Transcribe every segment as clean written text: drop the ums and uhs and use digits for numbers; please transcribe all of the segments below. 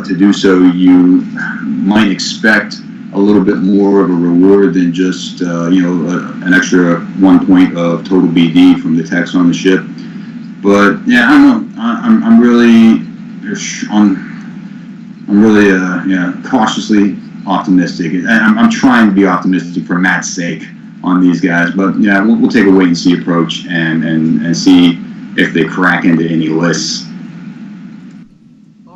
to do so, you might expect a little bit more of a reward than just an extra 1 point of total BD from the text on the ship. But yeah, I don't know. I'm really cautiously optimistic. I'm trying to be optimistic for Matt's sake on these guys. But yeah, we'll take a wait and see approach and see if they crack into any lists.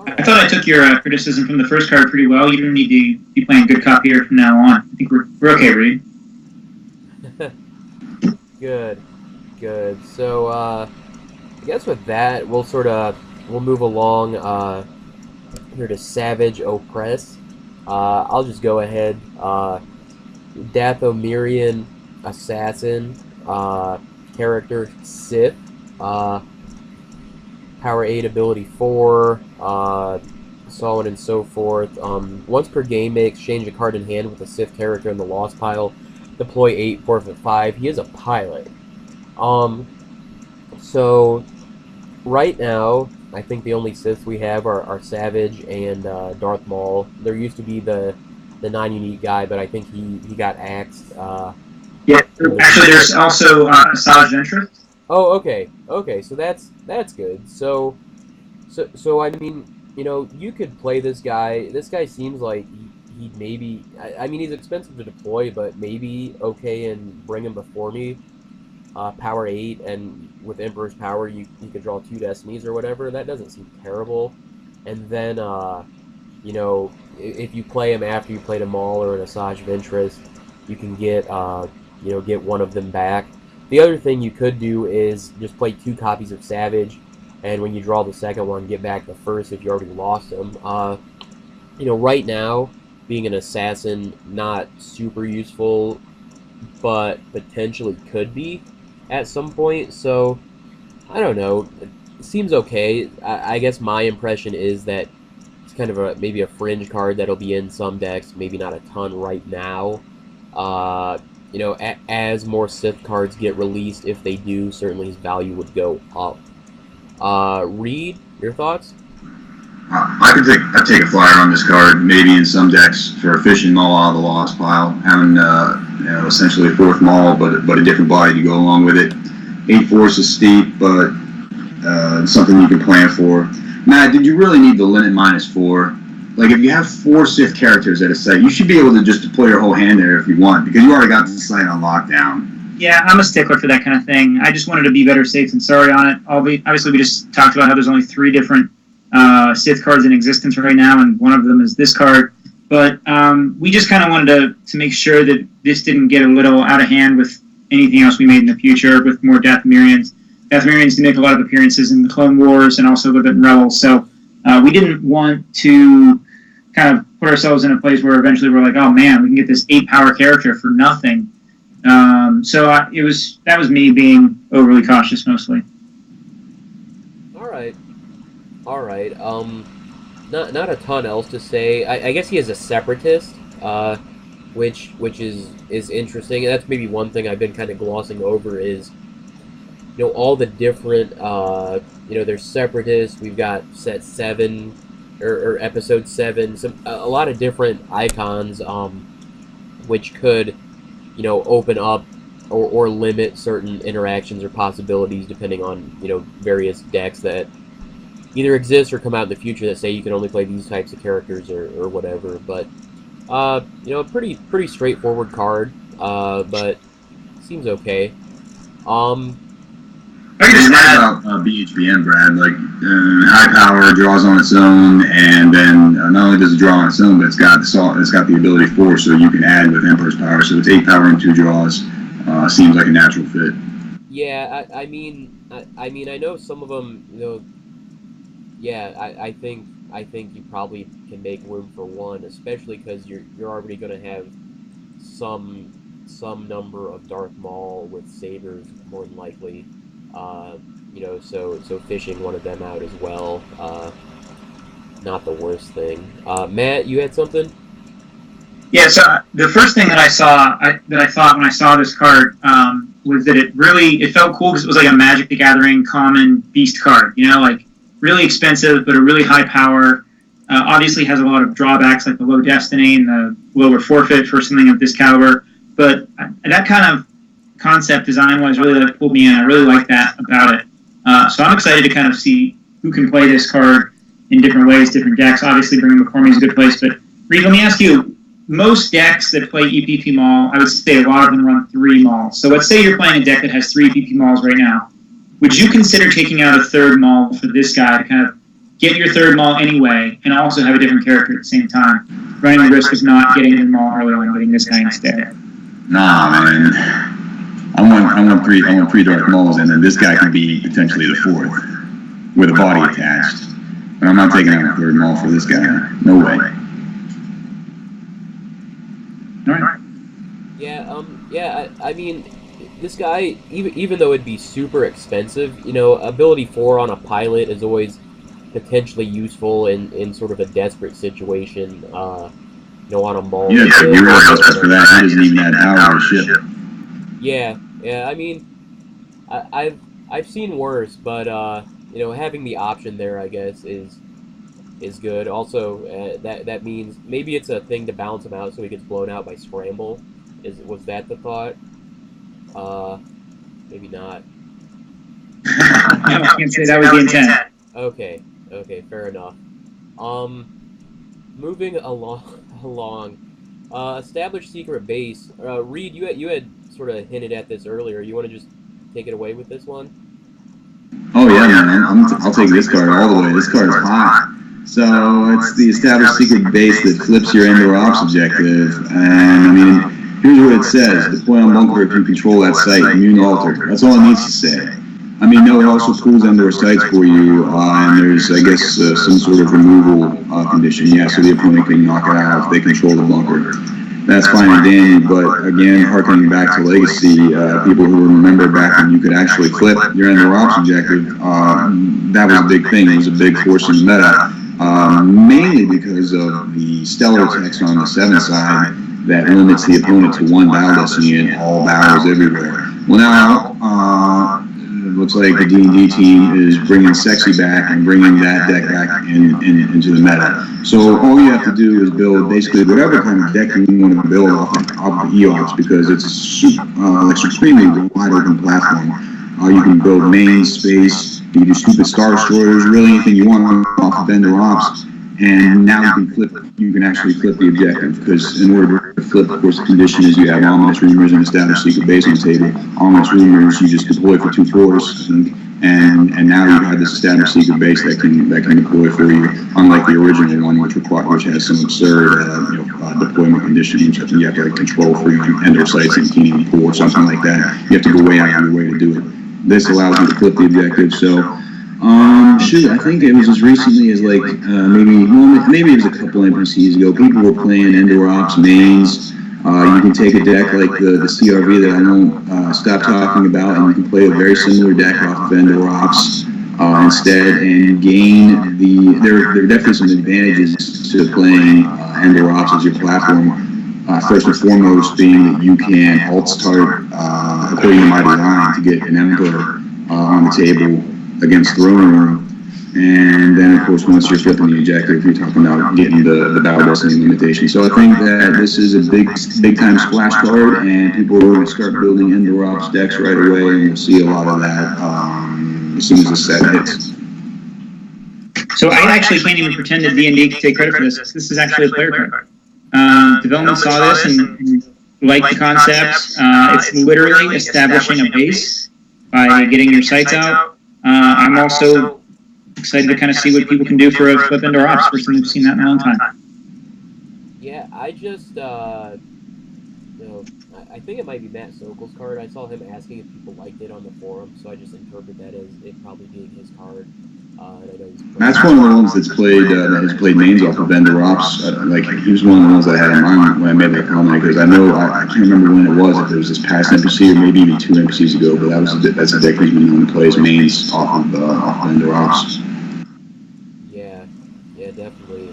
I thought I took your criticism from the first card pretty well. You don't need to be playing good cop here from now on. I think we're okay, Reed. Good. So I guess with that, we'll move along here to Savage Oppress. I'll just go ahead. Dathomirian Assassin, character Sith, Power 8, Ability 4, so on and so forth. Once per game, may exchange a card in hand with a Sith character in the lost pile. Deploy 8, forfeit 5. He is a pilot. So right now, I think the only Siths we have are Savage and Darth Maul. There used to be the non-unique guy, but I think he got axed. Yeah, actually, there's also Asajj Ventress. Oh, okay. So that's good. So I mean, you could play this guy. This guy seems like he maybe. I mean, he's expensive to deploy, but maybe okay, and bring him before me. Power 8, and with Emperor's Power, you could draw 2 Destinies or whatever. That doesn't seem terrible. And then, if you play him after you played a Maul or an Asajj Ventress, you can get one of them back. The other thing you could do is just play 2 copies of Savage, and when you draw the second one, get back the first if you already lost him. Right now, being an assassin, not super useful, but potentially could be at some point. So, I don't know. It seems okay. I guess my impression is that it's kind of maybe a fringe card that'll be in some decks, maybe not a ton right now. As more Sith cards get released, if they do, certainly his value would go up. Reed, your thoughts? I'd take a flyer on this card, maybe in some decks for a fishing Maul out of the lost pile, having essentially a 4th Maul, but a different body to go along with it. 8 force is steep, but something you can plan for. Matt, did you really need the limit -4? Like, if you have 4 Sith characters at a site, you should be able to just deploy your whole hand there if you want, because you already got the site on lockdown. Yeah, I'm a stickler for that kind of thing. I just wanted to be better safe than sorry on it. Obviously, we just talked about how there's only 3 different Sith cards in existence right now, and one of them is this card. But we just kind of wanted to make sure that this didn't get a little out of hand with anything else we made in the future with more Dathomirians. Dathomirians do make a lot of appearances in the Clone Wars and also a little bit in Rebels, so we didn't want to kind of put ourselves in a place where eventually we're like, oh man, we can get this 8-power character for nothing. That was me being overly cautious mostly. All right. Not a ton else to say. I guess he is a separatist, which is interesting. And that's maybe one thing I've been kind of glossing over is, all the different, there's separatists. We've got set 7 or episode 7. A lot of different icons, which could, open up or limit certain interactions or possibilities depending on, various decks that either exist or come out in the future that say you can only play these types of characters or whatever. But, pretty straightforward card, but seems okay. I can just add about BHBM, Brad. Like, high power draws on its own, and then not only does it draw on its own, but it's got the ability 4, so you can add with Emperor's Power. So it's 8 power and 2 draws. Seems like a natural fit. Yeah, I mean, I know some of them. Yeah, I think you probably can make room for one, especially because you're already going to have some number of Darth Maul with sabers, more than likely. So fishing one of them out as well, not the worst thing. Matt, you had something? Yeah, so the first thing that I thought when I saw this card was that it felt cool because it was like a Magic the Gathering common beast card, like really expensive but a really high power. obviously has a lot of drawbacks like the low destiny and the lower forfeit for something of this caliber. But that kind of concept design-wise really pulled me in. I really like that about it. So I'm excited to kind of see who can play this card in different ways, different decks. Obviously, bringing McCormick is a good place. But Reed, let me ask you, most decks that play EPP Maul, I would say a lot of them run 3 Mauls. So let's say you're playing a deck that has 3 EPP Mauls right now. Would you consider taking out a 3rd Maul for this guy to kind of get your 3rd Maul anyway and also have a different character at the same time, running the risk of not getting your Maul early on and getting this guy instead? Nah, man. I want 3 Dark Mauls, and then this guy can be potentially the 4th with a body attached. But I'm not taking out a 3rd Maul for this guy. No way. All right. Yeah, I mean, this guy, even though it'd be super expensive, you know, ability 4 on a pilot is always potentially useful in sort of a desperate situation, you know, on a Maul. Yeah, so you're really desperate for that. He doesn't even have power to ship. Yeah, I mean, I've seen worse, but you know, having the option there, I guess, is good. Also, that means maybe it's a thing to balance him out so he gets blown out by Scramble. Was that the thought? Maybe not. I can't say that was the intent. Okay, fair enough. Moving along. Established secret base. Reed, you had sort of hinted at this earlier. You want to just take it away with this one? Oh yeah, man. I'll take this card all the way. This card is hot. So it's the established secret base that flips your Ender Ops objective. And I mean, here's what it says: deploy on bunker if you control that site. Immune alter. That's all it needs to say. I mean, no, it also pulls Ender sites for you, and there's, I guess, some sort of removal condition. Yeah, so the opponent can knock it out if they control the bunker. That's fine and dandy, but again, harkening back to Legacy, people who remember back when you could actually flip your Ender Ops objective, that was a big thing. It was a big force in the meta, mainly because of the stellar text on the 7 side that limits the opponent to 1 battle destiny in all battles everywhere. Well, now, it looks like the D&D team is bringing Sexy back and bringing that deck back into the meta. So all you have to do is build basically whatever kind of deck you want to build off of EOPS, because it's a supremely wide open platform. You can build main space, you can do stupid Star Destroyers, really anything you want off of Ender Ops. And now you can actually flip the objective, because in order to flip, of course, the condition is you have Ominous Rumors and Established Secret Base on the table. Ominous Rumors, you just deploy for 2 floors, and now you have this Established Secret Base that can deploy for you, unlike the original one, which has some absurd deployment condition, which I think you have to control for your Ender sites in Kingdom 4 or something like that. You have to go way out of your way to do it. This allows you to flip the objective, so... I think it was as recently as like maybe it was a couple NPCs ago. People were playing Ender Ops mains. You can take a deck like the CRV that I won't stop talking about, and you can play a very similar deck off of Ender Ops instead, and gain there are definitely some advantages to playing Ender Ops as your platform. First and foremost being that you can alt start according to my design to get an Emperor on the table against Throne Room, and then of course once you're flipping the objective, you're talking about getting the battle destiny limitation. So I think that this is a big time splash card, and people are going to start building Ender Ops decks right away, and you'll see a lot of that as soon as the set hits. So I actually can't even pretend that D&D can take credit for this. This is actually a player card. Development saw this and liked the concept. It's literally establishing a base by getting your sites out. I'm also excited to kind of see what people can do for a flip Ender Ops. First time we've seen that in a long time. Yeah, I just, I think it might be Matt Sokol's card. I saw him asking if people liked it on the forum, so I just interpret that as it probably being his card. And I know he's that's one of the ones that's played that has played mains off of Ender Ops. Like he was one of the ones that I had in mind when I made that comment, because I know I can't remember when it was, if it was this past NPC or maybe even 2 NPCs ago, but that's a deck he's been known to play as mains off of Ender Ops. Yeah, definitely.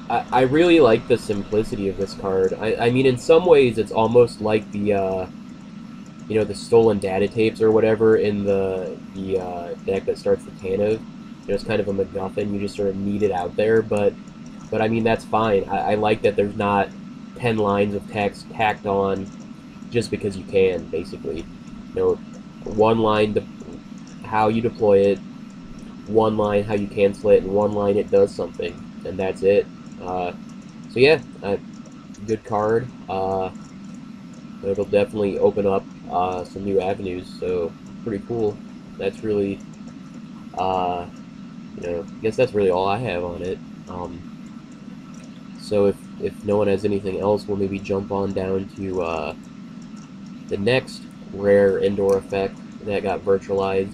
I really like the simplicity of this card. I mean, in some ways, it's almost like the the stolen data tapes or whatever in the deck that starts the Tantive. it's kind of a MacGuffin. You just sort of need it out there, but I mean that's fine. I like that there's not 10 lines of text tacked on just because you can. Basically, one line how you deploy it, one line how you cancel it, and one line it does something, and that's it. So yeah, good card. It'll definitely open up some new avenues. So pretty cool. That's really, I guess that's really all I have on it. So if no one has anything else, we'll maybe jump on down to the next rare indoor effect that got virtualized.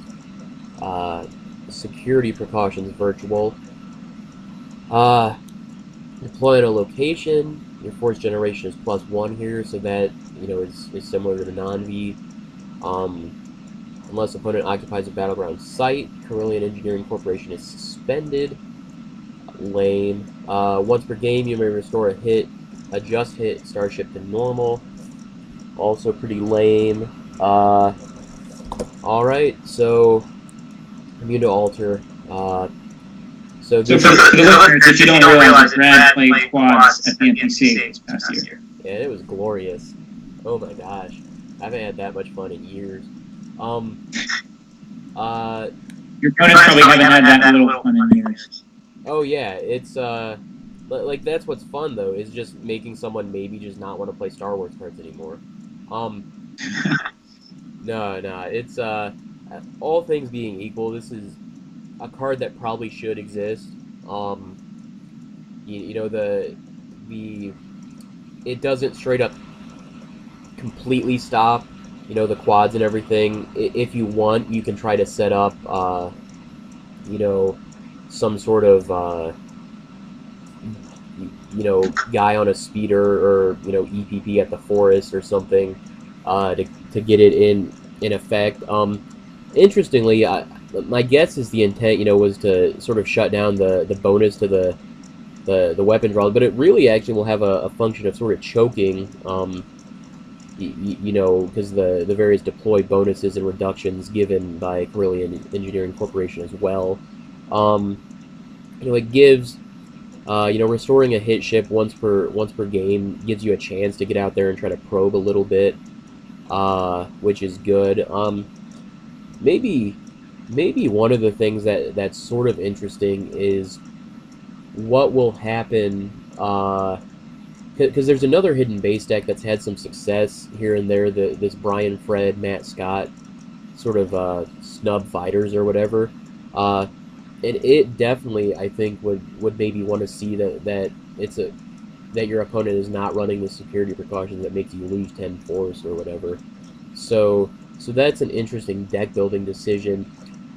Security precautions virtual. Deploy at a location. Your force generation is +1 here, so that is similar to the non-V. Unless opponent occupies a battleground site, Carillion Engineering Corporation is suspended. Lame. Once per game, you may restore a hit, adjust hit starship to normal. Also pretty lame. Alright, so immune to alter. So for the listeners, if you don't realize, Brad played quads at the NPC this past year. Yeah, it was glorious. Oh my gosh. I haven't had that much fun in years. Your opponents probably haven't had that little fun in years. Oh yeah, it's like that's what's fun though, is just making someone maybe just not want to play Star Wars cards anymore. No, it's all things being equal, this is a card that probably should exist. It doesn't straight up completely stop, the quads and everything. If you want, you can try to set up, some sort of, guy on a speeder or, EPP at the forest or something, to get it in effect. Interestingly, my guess is the intent, was to sort of shut down the bonus to the weapon draw, but it really actually will have a function of sort of choking, because the various deploy bonuses and reductions given by Carillion Engineering Corporation as well. It gives, restoring a hit ship once per game gives you a chance to get out there and try to probe a little bit, which is good. Maybe one of the things that's sort of interesting is what will happen, because there's another hidden base deck that's had some success here and there, this Brian Fred, Matt Scott sort of snub fighters or whatever, and it definitely, I think, would maybe want to see that your opponent is not running the security precautions that makes you lose 10 force or whatever. So that's an interesting deck building decision.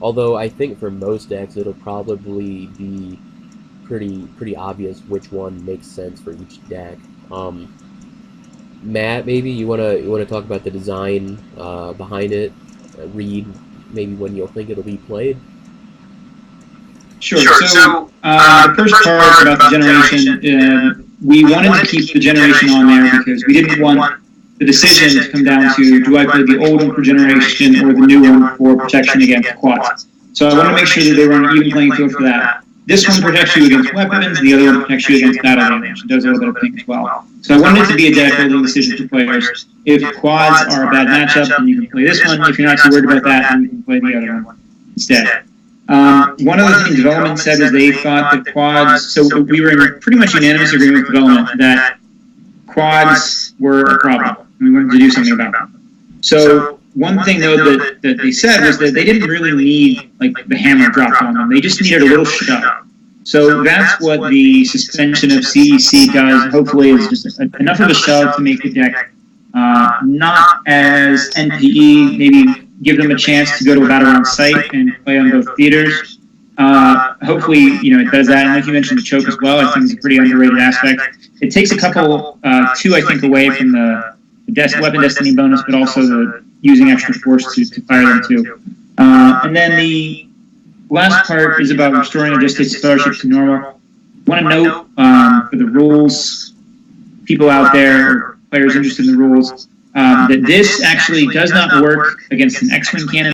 Although I think for most decks it'll probably be pretty obvious which one makes sense for each deck. Matt, maybe you wanna talk about the design behind it. Read maybe when you'll think it'll be played. Sure. So the first part about the generation, we wanted to keep the generation on there because we didn't want the decision to come down to, do I play the old one for generation or the new one for protection against quads? So I want to make sure that they were on an even playing field for that. This one protects you against weapons, the other one protects you against battle damage. It does a little bit of things as well. So I wanted it to be a deck building decision for players. If quads are a bad matchup, then you can play this one. If you're not too worried about that, then you can play the other one instead. One of the things development said is they thought that quads, so we were in pretty much unanimous agreement with development that quads were a problem. We wanted to do something about them. So one thing though that they said was that they didn't really need like the hammer dropped on them. They just needed a little shove. So that's what the suspension of CEC does. Hopefully it's just enough of a shove to make the deck not as NPE, maybe give them a chance to go to a battleground site and play on both theaters. Hopefully, it does that. And like you mentioned, the choke as well, I think is a pretty underrated aspect. It takes a couple, two, I think, away from the weapon destiny bonus, but also the using extra force to fire them too. And then the last part is about restoring adjusted starships to normal. I want to note for the rules, people out there, players interested in the rules, that this actually does not work against an X-Wing cannon.